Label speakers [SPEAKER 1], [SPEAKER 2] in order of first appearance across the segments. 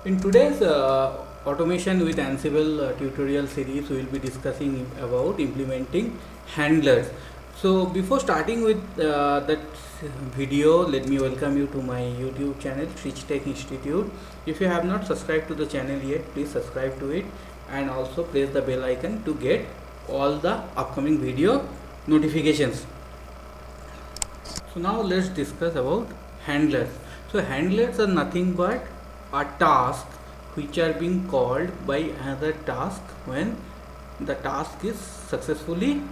[SPEAKER 1] In today's automation with Ansible tutorial series, we will be discussing about implementing handlers. So before starting with that video, let me welcome you to my YouTube channel, Trich Tech Institute. If you have not subscribed to the channel yet, please subscribe to it and also press the bell icon to get all the upcoming video notifications. So now let's discuss about handlers. So handlers are nothing but a task which are being called by another task when the task is successfully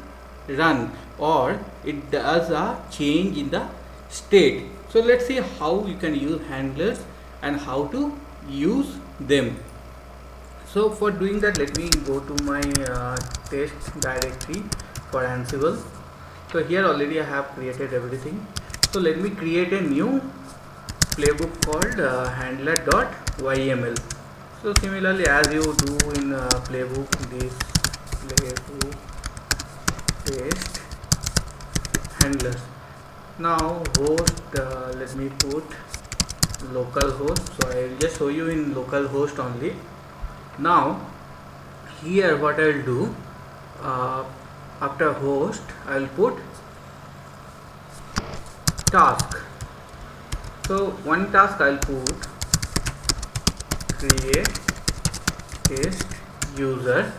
[SPEAKER 1] run or it does a change in the state. So let's see how you can use handlers and how to use them. So for doing that, let me go to my test directory for Ansible. So here already I have created everything. So let me create a new playbook called handler.yml. So similarly, as you do in playbook, this playbook paste handlers. Now host, let me put localhost. So I will just show you in localhost only. Now here what I will do, after host I will put task. So one task I will put create test user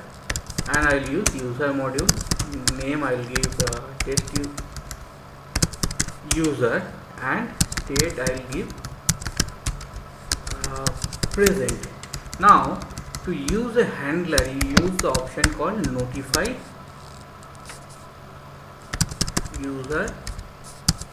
[SPEAKER 1] and I will use user module. Name I will give test user and state I will give present. Now to use a handler, you use the option called notify user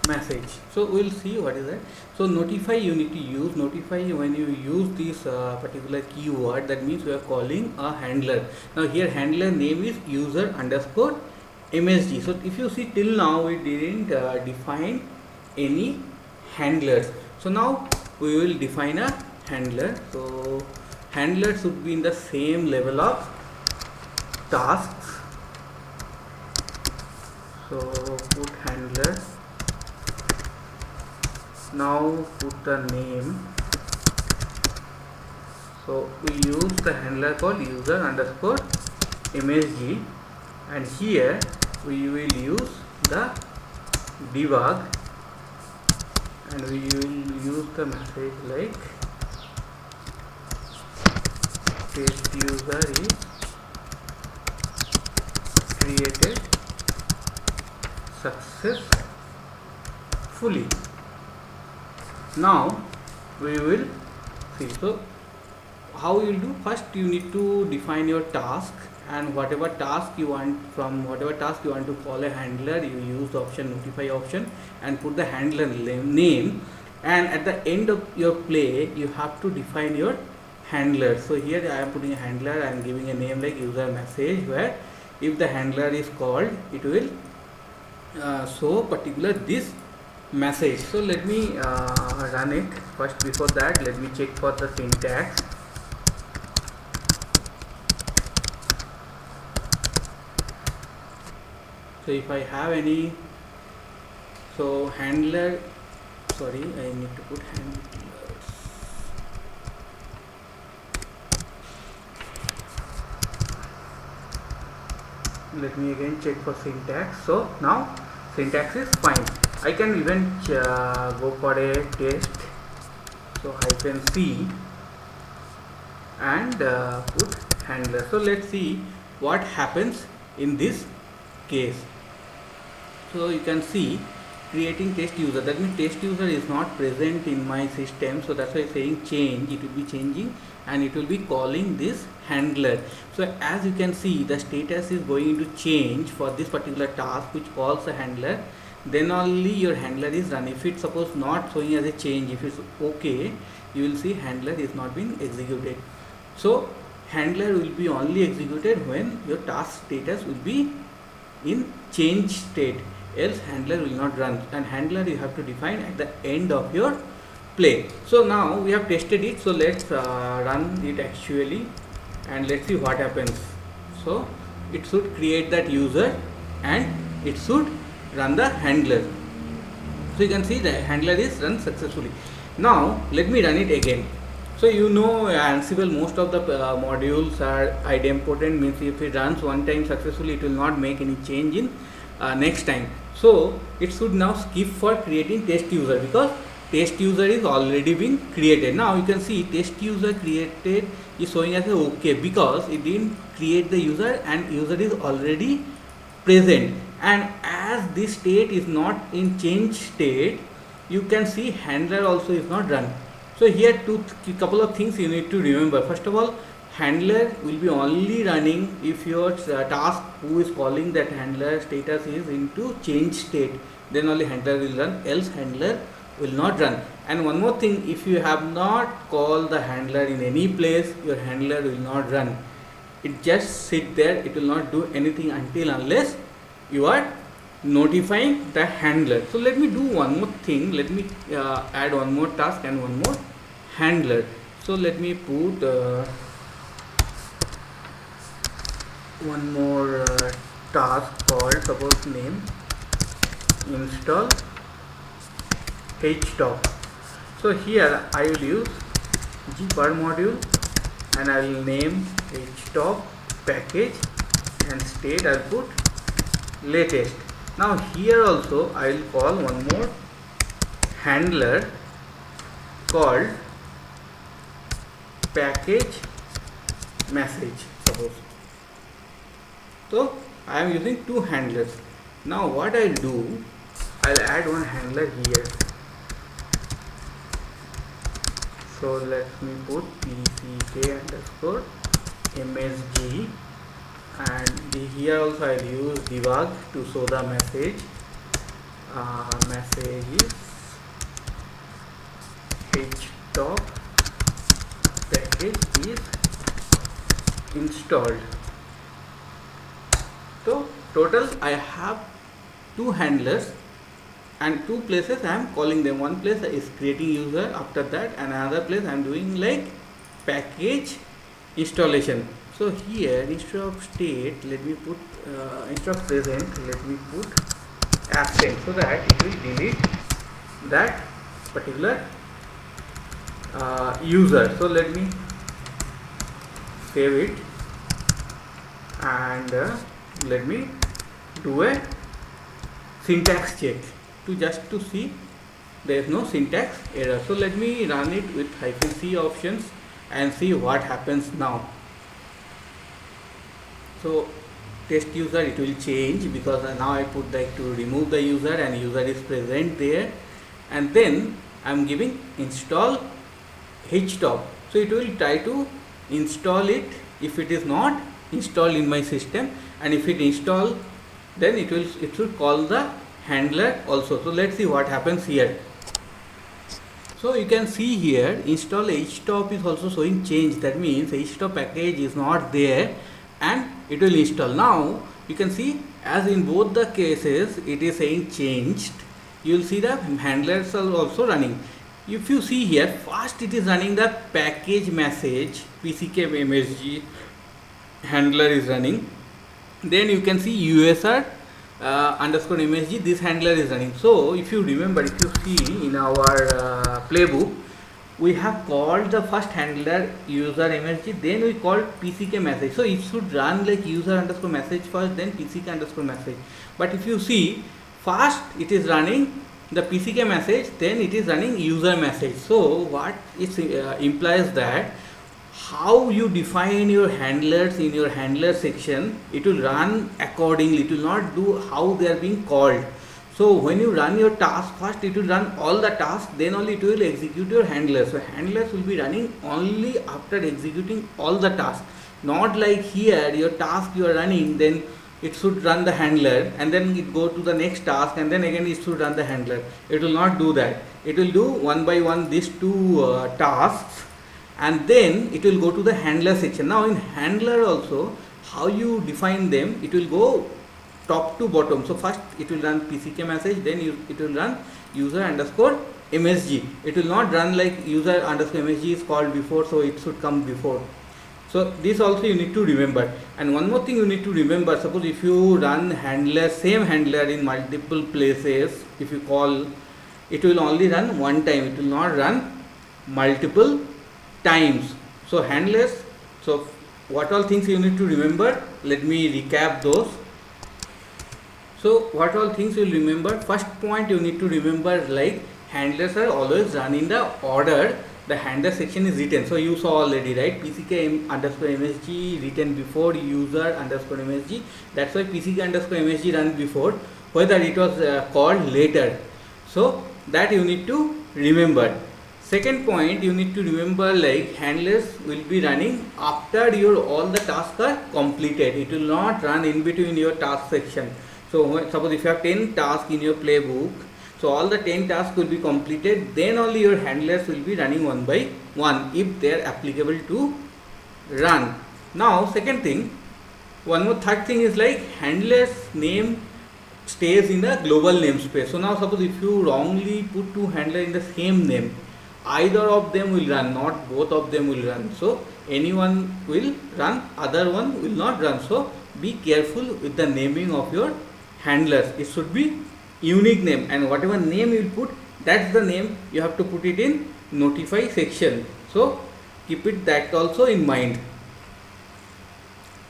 [SPEAKER 1] message. So we will see what is that. So notify, you need to use notify when you use this particular keyword. That means we are calling a handler. Now here handler name is user underscore msg. So if you see till now we didn't define any handlers. So now we will define a handler. So handler should be in the same level of tasks. So put handler. Now put the name. So we use the handler called user underscore msg and here we will use the debug and we will use the message like test user is created successfully. Now we will see. So how you will do? First you need to define your task and whatever task you want, from whatever task you want to call a handler, you use the option notify option and put the handler name, and at the end of your play you have to define your handler. So here I am putting a handler and giving a name like user message, where if the handler is called it will show particular this message. So let me run it. First before that let me check for the syntax. So if I have any, so handler, sorry I need to put handlers. Let me again check for syntax. So now syntax is fine. I can even go for a test. So -c and put handler. So let's see what happens in this case. So you can see creating test user. That means test user is not present in my system. So that's why saying change. It will be changing and it will be calling this handler. So as you can see, the status is going to change for this particular task which calls a handler. Then only your handler is run. If it's suppose not showing as a change, if it's okay, you will see handler is not being executed. So handler will be only executed when your task status will be in change state, else handler will not run, and handler you have to define at the end of your play. So now we have tested it. So let's run it actually and let's see what happens. So it should create that user and it should run the handler. So you can see the handler is run successfully. Now let me run it again. So you know Ansible, most of the modules are idempotent, means if it runs one time successfully, it will not make any change in next time. So it should now skip for creating test user, because test user is already been created. Now you can see test user created is showing as a OK, because it didn't create the user and user is already present. And as this state is not in change state, you can see handler also is not run. So here couple of things you need to remember. First of all, handler will be only running if your task who is calling that handler status is into change state, then only handler will run, else handler will not run. And one more thing, if you have not called the handler in any place, your handler will not run. It just sit there, it will not do anything until unless you are notifying the handler. So let me do one more thing, let me add one more task and one more handler. So let me put one more task called, suppose name install htop. So here I will use gper module and I will name htop package and state I'll put latest. Now here also I will call one more handler called package message, suppose. So I am using two handlers. Now what I'll do, I'll add one handler here. So let me put pck underscore msg, and here also I'll use debug to show the message. Message is htop package is installed. So total I have two handlers and two places I am calling them. One place is creating user, after that another place I am doing like package installation. So here instead of state, let me put instead of present, let me put absent, so that it will delete that particular user. So let me save it and let me do a syntax check to see there is no syntax error. So let me run it with -c options and see what happens now. So test user, it will change because now I put like to remove the user and user is present there, and then I am giving install htop. So it will try to install it if it is not installed in my system, and if it install, then it should call the handler also. So let's see what happens here. So you can see here install htop is also showing change. That means htop package is not there and it will install. Now you can see as in both the cases it is saying changed. You will see the handlers are also running. If you see here, first it is running the package message, pckmsg handler is running. Then you can see usr underscore msg, this handler is running. So if you remember, if you see in our playbook, we have called the first handler user msg, then we called pck message. So it should run like user underscore message first, then pck underscore message. But if you see, first it is running the pck message, then it is running user message. So what it implies that how you define your handlers in your handler section, it will run accordingly. It will not do how they are being called. So when you run your task, first it will run all the tasks, then only it will execute your handlers. So handlers will be running only after executing all the tasks. Not like here your task you are running, then it should run the handler and then it go to the next task and then again it should run the handler. It will not do that. It will do one by one these two tasks, and then it will go to the handler section. Now in handler also, how you define them, it will go top to bottom. So first it will run pck message, then it will run user underscore msg. It will not run like user underscore msg is called before, so it should come before. So this also you need to remember. And one more thing you need to remember, suppose if you run handler, same handler in multiple places, if you call, it will only run one time, it will not run multiple times. So handlers, so what all things you need to remember, let me recap those. So what all things you will remember, first point you need to remember, like handlers are always run in the order the handler section is written. So you saw already, right, pck underscore msg written before user underscore msg, that's why pck underscore msg run before, whether it was called later. So that you need to remember. Second point you need to remember, like handlers will be running after your all the tasks are completed. It will not run in between your task section. So suppose if you have 10 tasks in your playbook, so all the 10 tasks will be completed, then only your handlers will be running one by one if they are applicable to run. Now second thing, one more third thing is like handlers name stays in the global namespace. So now suppose if you wrongly put two handlers in the same name, either of them will run, not both of them will run. So anyone will run, other one will not run. So be careful with the naming of your handlers. It should be unique name, and whatever name you will put, that's the name you have to put it in notify section. So keep it that also in mind.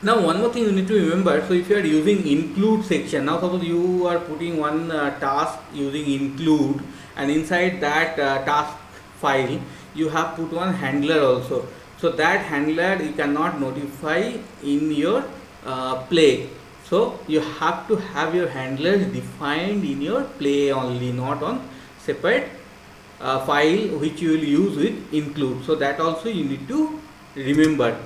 [SPEAKER 1] Now one more thing you need to remember, so if you are using include section, now suppose you are putting one task using include, and inside that task file you have put one handler also. So that handler you cannot notify in your play. So you have to have your handlers defined in your play only, not on separate file which you will use with include. So that also you need to remember.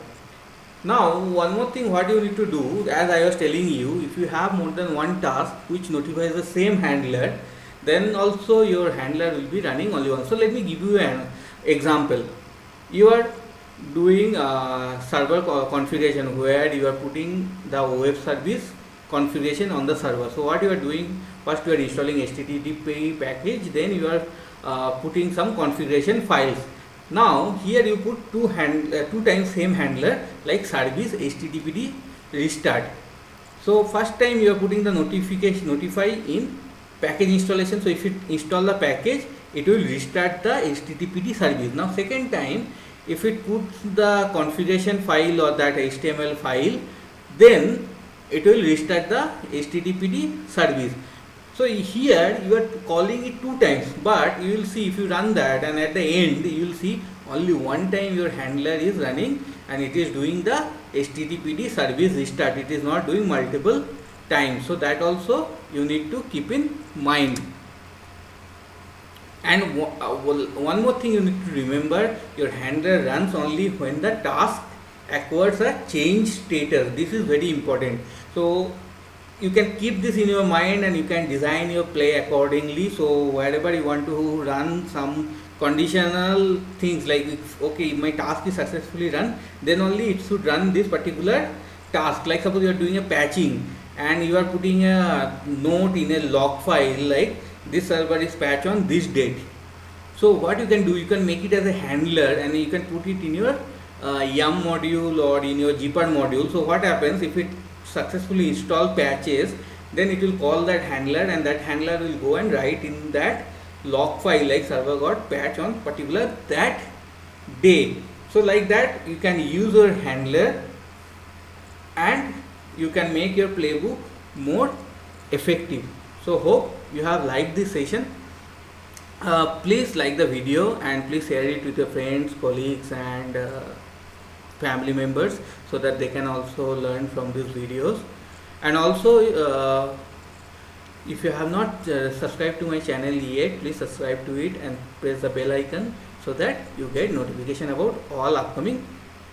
[SPEAKER 1] Now one more thing what you need to do, as I was telling you, if you have more than one task which notifies the same handler, then also your handler will be running only one. So let me give you an example. You are doing server configuration where you are putting the web service configuration on the server. So what you are doing, first you are installing HTTP package, then you are putting some configuration files. Now here you put two times same handler, like service HTTPD restart. So first time you are putting the notify in package installation. So if you install the package, it will restart the HTTPD service. Now second time, if it puts the configuration file or that HTML file, then it will restart the HTTPD service. So here you are calling it two times, but you will see if you run that, and at the end you will see only one time your handler is running and it is doing the HTTPD service restart. It is not doing multiple times. So that also you need to keep in mind. And one more thing you need to remember, your handler runs only when the task acquires a change status. This is very important. So you can keep this in your mind and you can design your play accordingly. So wherever you want to run some conditional things, like if, okay, my task is successfully run, then only it should run this particular task. Like suppose you are doing a patching and you are putting a note in a log file, like this server is patched on this date. So what you can do, you can make it as a handler and you can put it in your yum module or in your gpar module. So what happens, if it successfully install patches, then it will call that handler, and that handler will go and write in that log file, like server got patch on particular that day. So like that you can use your handler and you can make your playbook more effective. So hope you have liked this session. Please like the video and please share it with your friends, colleagues and family members, so that they can also learn from these videos. And also if you have not subscribed to my channel yet, please subscribe to it and press the bell icon so that you get notification about all upcoming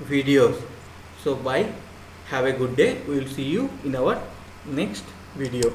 [SPEAKER 1] videos. So bye, have a good day. We will see you in our next video.